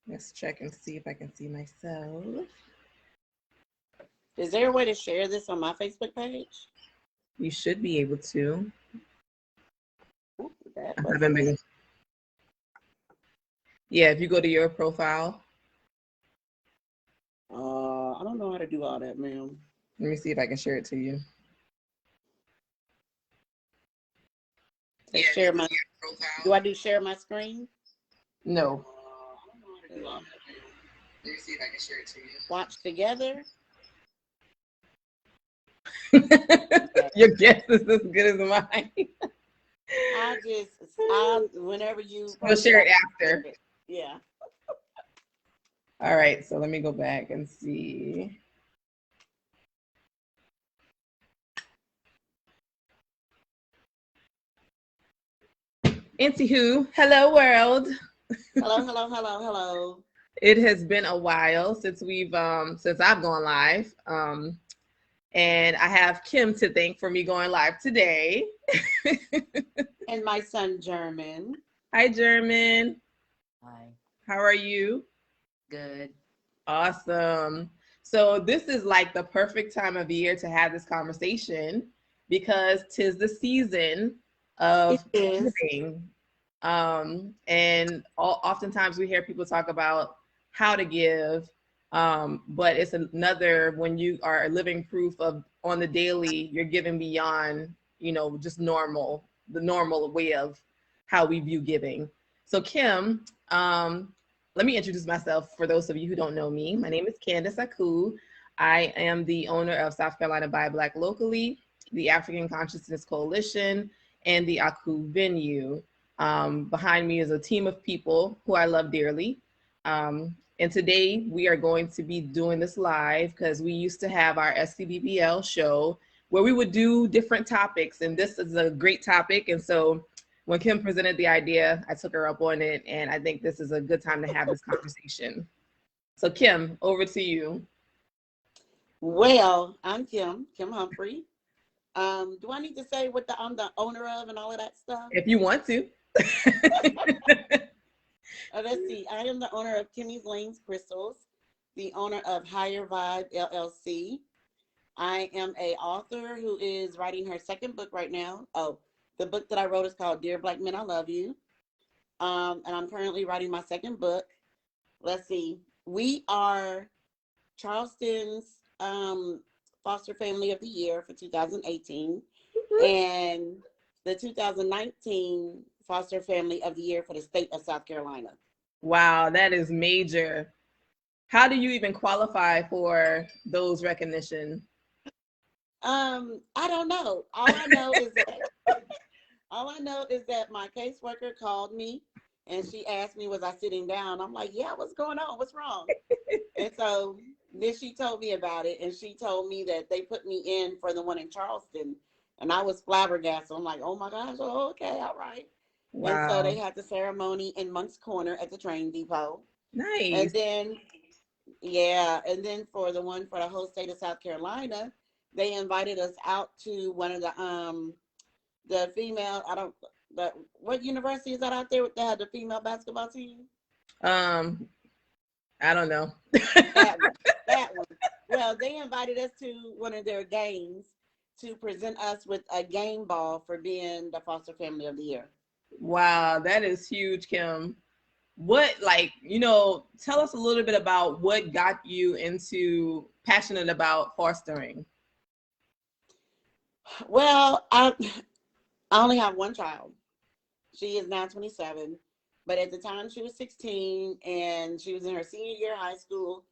Let's check and see if I can see myself. Is there a way to share this on my Facebook page? You should be able to. That I was haven't been. Yeah, if you go to your profile. I don't know how to do all that, ma'am. Let me see if I can share it to you. Yeah, share my profile. Do I do share my screen? No. Let me see if I can share it to you. Watch together. Your guess is as good as mine. Whenever you. We'll share it after. Yeah. All right, so let me go back and see. Anywho, hello world. Hello. It has been a while since I've gone live. And I have Kim to thank for me going live today. And my son German. Hi German. Hi. How are you? Good. Awesome. So this is like the perfect time of year to have this conversation because 'tis the season of giving. And oftentimes we hear people talk about how to give, but it's another when you are living proof of on the daily, you're giving beyond, just the normal way of how we view giving. So Kim, let me introduce myself for those of you who don't know me. My name is Candace Aku. I am the owner of South Carolina Buy Black Locally, the African Consciousness Coalition, and the Aku Venue. Behind me is a team of people who I love dearly. And today we are going to be doing this live because we used to have our SCBBL show where we would do different topics. And this is a great topic. And so when Kim presented the idea, I took her up on it. And I think this is a good time to have this conversation. So Kim, over to you. Well, I'm Kim Humphrey. Do I need to say what I'm the owner of and all of that stuff? If you want to. Let's see. I am the owner of Kimmy's Lanes Crystals, the owner of Higher Vibe LLC. I am an author who is writing her second book right now. Oh, the book that I wrote is called Dear Black Men, I Love You. And I'm currently writing my second book. Let's see. We are Charleston's Foster Family of the Year for 2018. And the 2019 Foster Family of the Year for the state of South Carolina. Wow, that is major. How do you even qualify for those recognition? I don't know. All I know is that my caseworker called me and she asked me, was I sitting down? I'm like, yeah, what's going on? What's wrong? And so then she told me about it, and she told me that they put me in for the one in Charleston, and I was flabbergasted. I'm like, oh my gosh, oh, okay, all right. Wow. And so they had the ceremony in Monk's Corner at the train depot. Nice. And then, and then for the one for the whole state of South Carolina, they invited us out to one of the female, what university is that out there that had the female basketball team? I don't know. that one. Well, they invited us to one of their games to present us with a game ball for being the Foster Family of the Year. Wow, that is huge, Kim. What, tell us a little bit about what got you passionate about fostering. Well, I only have one child. She is now 27, but at the time she was 16 and she was in her senior year of high school,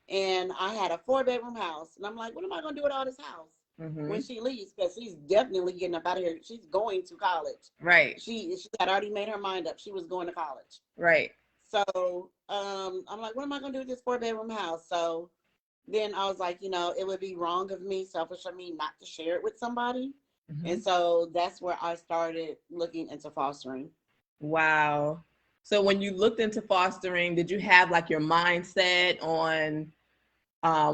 and I had a 4-bedroom house, and I'm like, what am I going to do with all this house when she leaves? Because she's definitely getting up out of here. She's going to college. Right. She had already made her mind up. She was going to college. Right. So I'm like, what am I going to do with this 4-bedroom house? So then I was like, it would be wrong of me, selfish of me, not to share it with somebody. Mm-hmm. And so that's where I started looking into fostering. Wow. So when you looked into fostering, did you have like your mindset on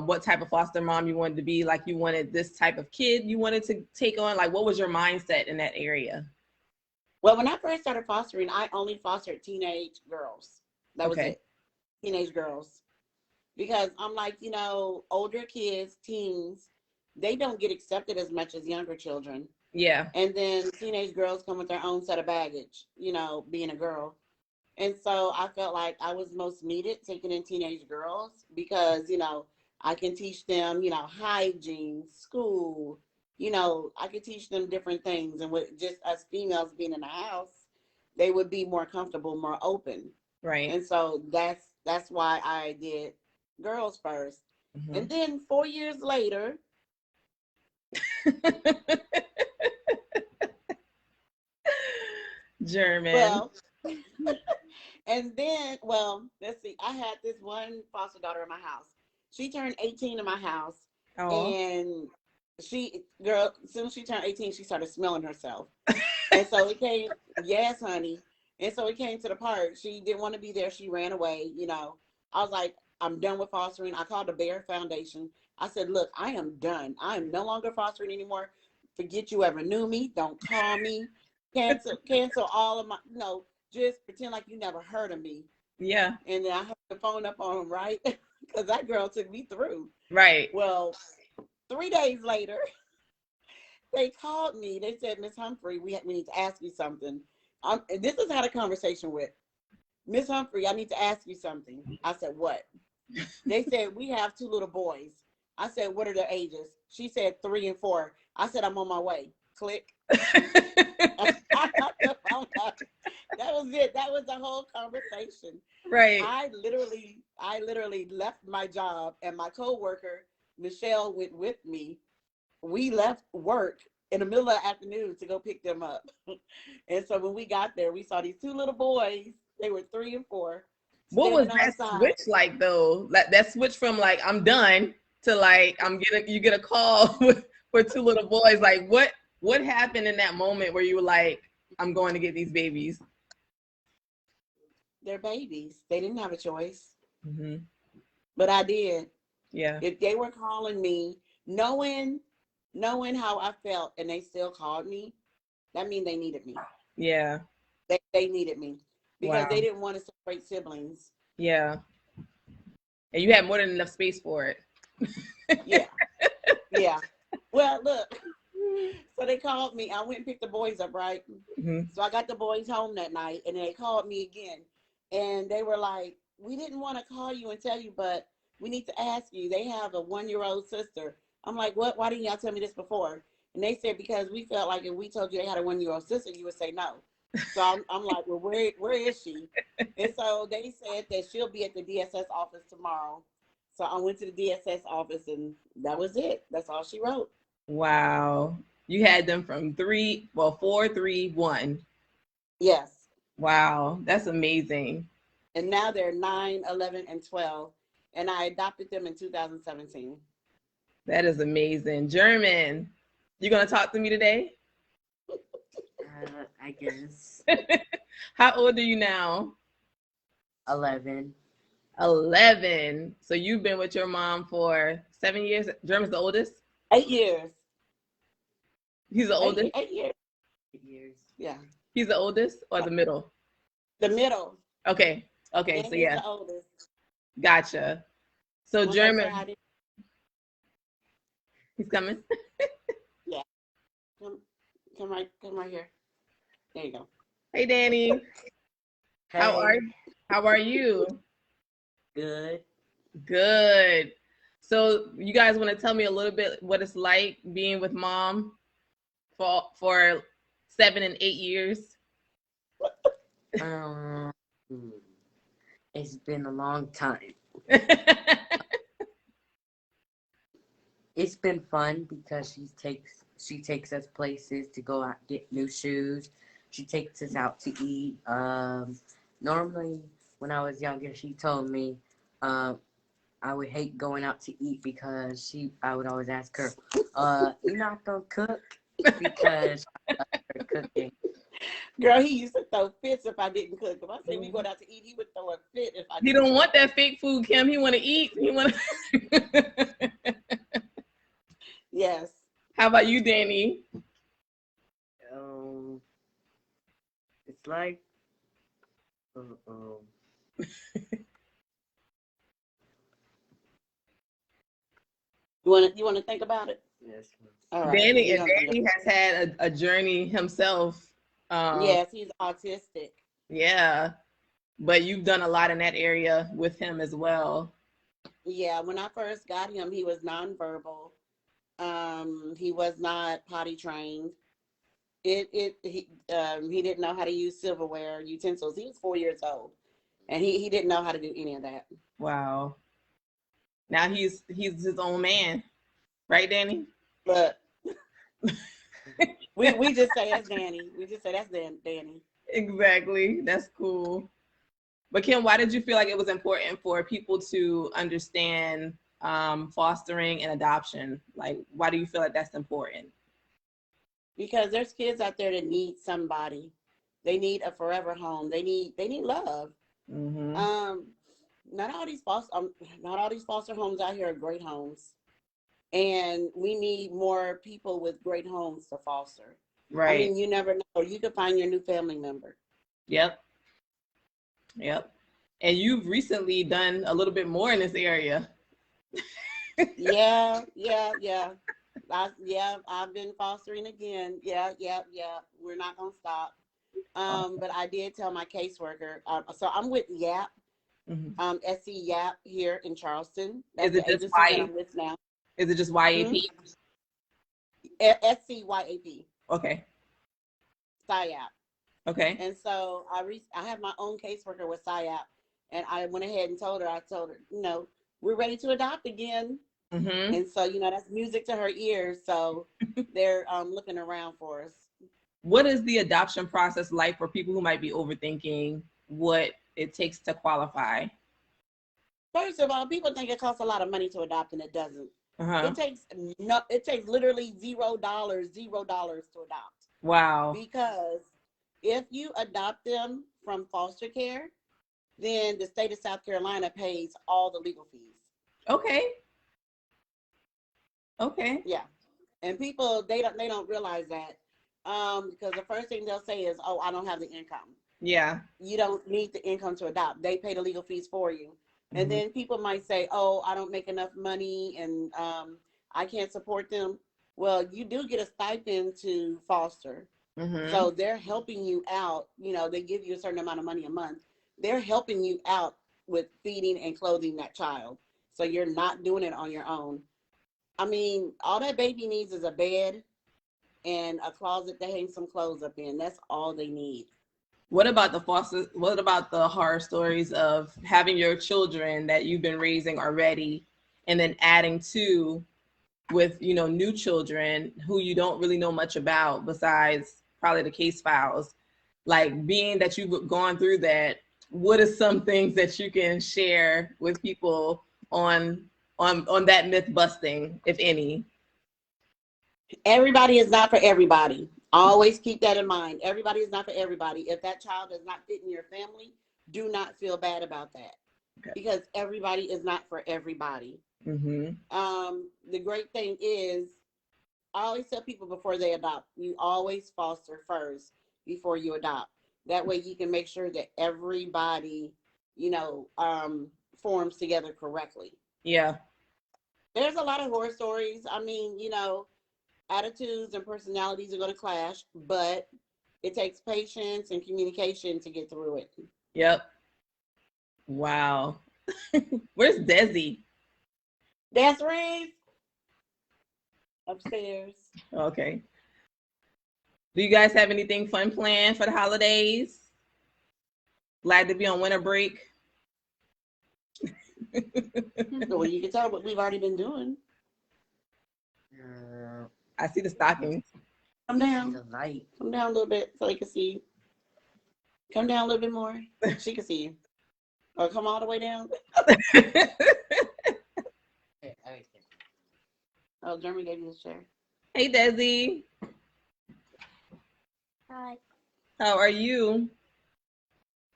what type of foster mom you wanted to be? Like you wanted this type of kid you wanted to take on? Like what was your mindset in that area? Well, when I first started fostering, I only fostered teenage girls. That was it. teenage girls. Because I'm like, older kids, teens, they don't get accepted as much as younger children. Yeah. And then teenage girls come with their own set of baggage, being a girl. And so I felt like I was most needed taking in teenage girls because, I can teach them, hygiene, school, I could teach them different things. And with just us females being in the house, they would be more comfortable, more open. Right. And so that's why I did girls first. Mm-hmm. And then 4 years later, German. well, and then, let's see. I had this one foster daughter in my house. She turned 18 in my house. Oh. And as soon as she turned 18, she started smelling herself. And so it came, yes, honey. And so it came to the part. She didn't want to be there. She ran away. I was like, I'm done with fostering. I called the Bear Foundation. I said, look, I am done. I am no longer fostering anymore. Forget you ever knew me. Don't call me. Cancel all of my, just pretend like you never heard of me. Yeah. And then I hung the phone up on him, right? Because that girl took me through. Right. Well, 3 days later, they called me. They said, Miss Humphrey, we need to ask you something. This is how the conversation went. Miss Humphrey, I need to ask you something. I said, what? They said, we have 2 little boys. I said, what are their ages? She said 3 and 4. I said, I'm on my way. Click. That was it. That was the whole conversation. Right. I literally left my job, and my coworker, Michelle, went with me. We left work in the middle of the afternoon to go pick them up. And so when we got there, we saw these 2 little boys. They were 3 and 4. What was that switch like though? That switch from like I'm done to like you get a call for 2 little boys. Like what happened in that moment where you were like, I'm going to get these babies? They're babies. They didn't have a choice. Mm-hmm. But I did. Yeah. If they were calling me, knowing how I felt, and they still called me, that means they needed me. Yeah. They needed me because they didn't want to separate siblings. Yeah. And you had more than enough space for it. Yeah. Yeah. Well, look. So they called me. I went and picked the boys up, right? Mm-hmm. So I got the boys home that night, and they called me again. And they were like, we didn't want to call you and tell you, but we need to ask you. They have a 1-year-old sister. I'm like, what? Why didn't y'all tell me this before? And they said, because we felt like if we told you they had a 1-year-old sister, you would say no. So I'm like, well, where is she? And so they said that she'll be at the DSS office tomorrow. So I went to the DSS office, and that was it. That's all she wrote. Wow. You had them from 4, 3, 1. Yes. Wow. That's amazing. And now they're 9, 11, and 12. And I adopted them in 2017. That is amazing. German, you going to talk to me today? I guess. How old are you now? 11. 11. So you've been with your mom for 7 years. German's the oldest? 8 years. He's the oldest? 8 years. 8 years. Yeah. He's the oldest or the middle? The middle. Okay. And So yeah. the oldest. Gotcha. So Once German. He's coming. Yeah. Come right here. There you go. Hey Danny. Hey. How are you? Good. Good. So you guys want to tell me a little bit what it's like being with mom for 7 and 8 years? It's been a long time. It's been fun because she takes us places to go out get new shoes. She takes us out to eat. Normally when I was younger, she told me I would hate going out to eat because I would always ask her, "You're not gonna cook?" Because I love her cooking. Girl, he used to throw fits if I didn't cook. If I said we go out to eat, he would throw a fit if I didn't. He don't want that fake food, Kim. He want to eat. He want. Yes. How about you, Danny? It's like You want to think about it? Yes. All right. Danny has had a journey himself. Yes, he's autistic. Yeah, but you've done a lot in that area with him as well. Yeah, when I first got him, he was nonverbal. He was not potty trained. He didn't know how to use silverware utensils. He was 4 years old, and he didn't know how to do any of that. Wow. Now he's his own man, right, Danny? But we just say that's Danny. We just say that's Danny. Exactly. That's cool. But Kim, why did you feel like it was important for people to understand fostering and adoption? Like, why do you feel like that's important? Because there's kids out there that need somebody. They need a forever home. They need love. Mm-hmm. Not all these foster homes out here are great homes, and we need more people with great homes to foster. Right. I mean, you never know. You could find your new family member. Yep. And you've recently done a little bit more in this area. Yeah. I've been fostering again. Yeah. We're not gonna stop. But I did tell my caseworker. So I'm with YAP, SC YAP here in Charleston. That's the agency that I'm with now. Is it just YAP? SCYAP. Okay. SIAP. Okay. And so I have my own caseworker with SIAP, and I went ahead and told her, we're ready to adopt again. Mm-hmm. And so, that's music to her ears. So they're looking around for us. What is the adoption process like for people who might be overthinking what it takes to qualify? First of all, people think it costs a lot of money to adopt, and it doesn't. Uh-huh. It takes literally $0 to adopt. Wow. Because if you adopt them from foster care, then the state of South Carolina pays all the legal fees. Okay. Yeah. And people, they don't realize that. Because the first thing they'll say is, "Oh, I don't have the income." Yeah. You don't need the income to adopt. They pay the legal fees for you. And then people might say, "Oh, I don't make enough money and I can't support them." Well, you do get a stipend to foster. So they're helping you out. They give you a certain amount of money a month. They're helping you out with feeding and clothing that child. So you're not doing it on your own. I mean, all that baby needs is a bed and a closet to hang some clothes up in. That's all they need. What about the horror stories of having your children that you've been raising already and then adding to with, new children who you don't really know much about besides probably the case files? Like, being that you've gone through that, what are some things that you can share with people on that myth busting, if any? Everybody is not for everybody. Always keep that in mind. Everybody is not for everybody. If that child does not fit in your family, do not feel bad about that. Okay. Because everybody is not for everybody. The great thing is, I always tell people before they adopt, you always foster first before you adopt. That way you can make sure that everybody, forms together correctly. Yeah. There's a lot of horror stories. I mean, attitudes and personalities are going to clash, but it takes patience and communication to get through it. Yep. Wow. Where's Desi? Dazzling upstairs. Okay. Do you guys have anything fun planned for the holidays? Glad to be on winter break. Well, you can tell what we've already been doing. I see the stockings. Come down. Come down a little bit so they can see you. Come down a little bit more. She can see you. Or come all the way down. Oh, Jeremy gave you his chair. Hey, Desi. Hi. How are you?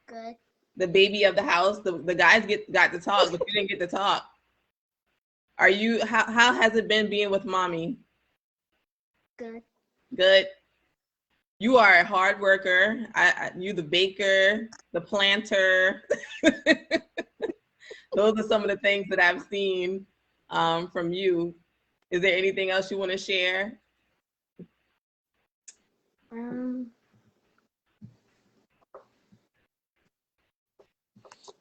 Good. The baby of the house. The guys got to talk, but you didn't get to talk. Are you? How has it been being with mommy? Good. Good. You are a hard worker. You the baker, the planter. Those are some of the things that I've seen from you. Is there anything else you want to share?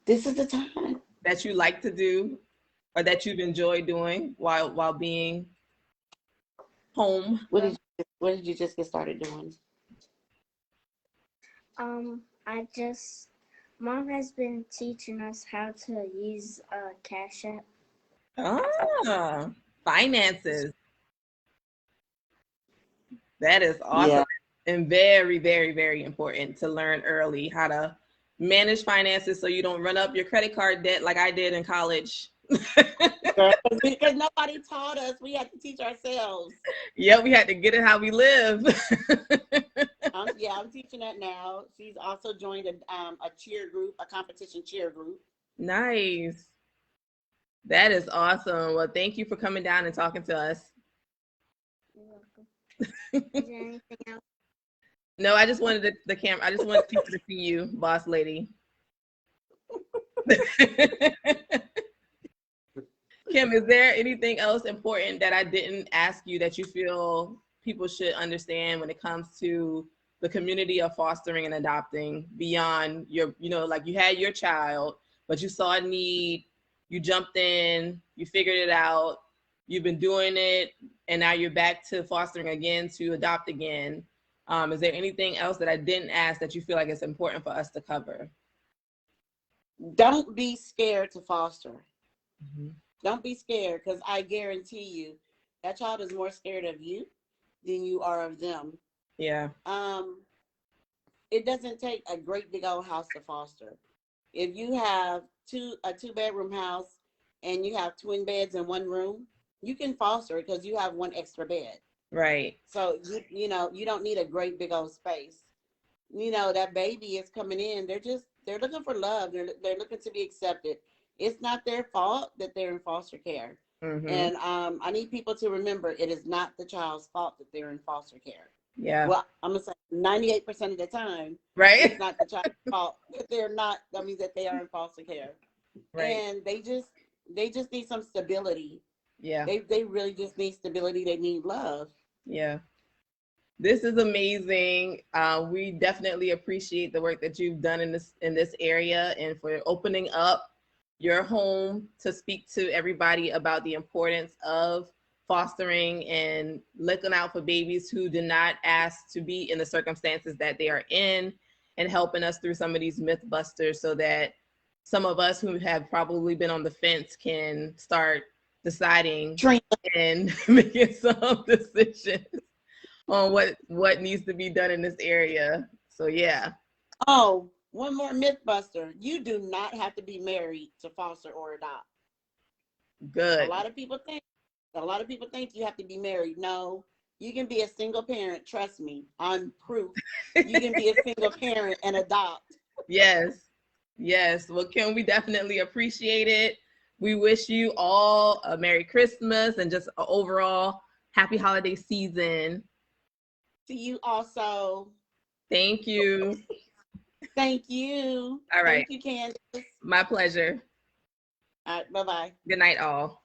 This is the time that you like to do or that you've enjoyed doing while being home? What did you just get started doing? Mom has been teaching us how to use Cash App. Ah, finances. That is awesome. Yeah. And very, very, very important to learn early how to manage finances so you don't run up your credit card debt like I did in college. Because nobody taught us. We had to teach ourselves. Yeah, we had to get it how we live. I'm teaching that now. She's also joined a cheer group, a competition cheer group. Nice. That is awesome. Well, thank you for coming down and talking to us. You're welcome. Is there anything else? No, I just wanted the camera. I just wanted people to see you, boss lady. Kim, is there anything else important that I didn't ask you that you feel people should understand when it comes to the community of fostering and adopting beyond your, like you had your child, but you saw a need, you jumped in, you figured it out, you've been doing it, and now you're back to fostering again to adopt again. Is there anything else that I didn't ask that you feel like it's important for us to cover? Don't be scared to foster. Mm-hmm. Don't be scared, because I guarantee you that child is more scared of you than you are of them. Yeah. It doesn't take a great big old house to foster. If you have a 2-bedroom house and you have twin beds in one room, you can foster it because you have one extra bed. Right. So you don't need a great big old space. That baby is coming in. They're looking for love. They're looking to be accepted. It's not their fault that they're in foster care. Mm-hmm. And I need people to remember it is not the child's fault that they're in foster care. Yeah. Well, I'm gonna say 98% of the time, right? It's not the child's fault that that they are in foster care. Right. And they just need some stability. Yeah. They really just need stability. They need love. Yeah. This is amazing. We definitely appreciate the work that you've done in this area and for opening up your home to speak to everybody about the importance of fostering and looking out for babies who did not ask to be in the circumstances that they are in, and helping us through some of these myth busters so that some of us who have probably been on the fence can start deciding and making some decisions on what needs to be done in this area. So yeah. Oh, one more myth buster. You do not have to be married to foster or adopt. Good. A lot of people think you have to be married. No, you can be a single parent. Trust me, I'm proof. You can be a single parent and adopt. Yes. Well, Kim, we definitely appreciate it. We wish you all a Merry Christmas and just an overall happy holiday season. To you also. Thank you. Thank you. All right. Thank you, Candace. My pleasure. All right, bye-bye. Good night, all.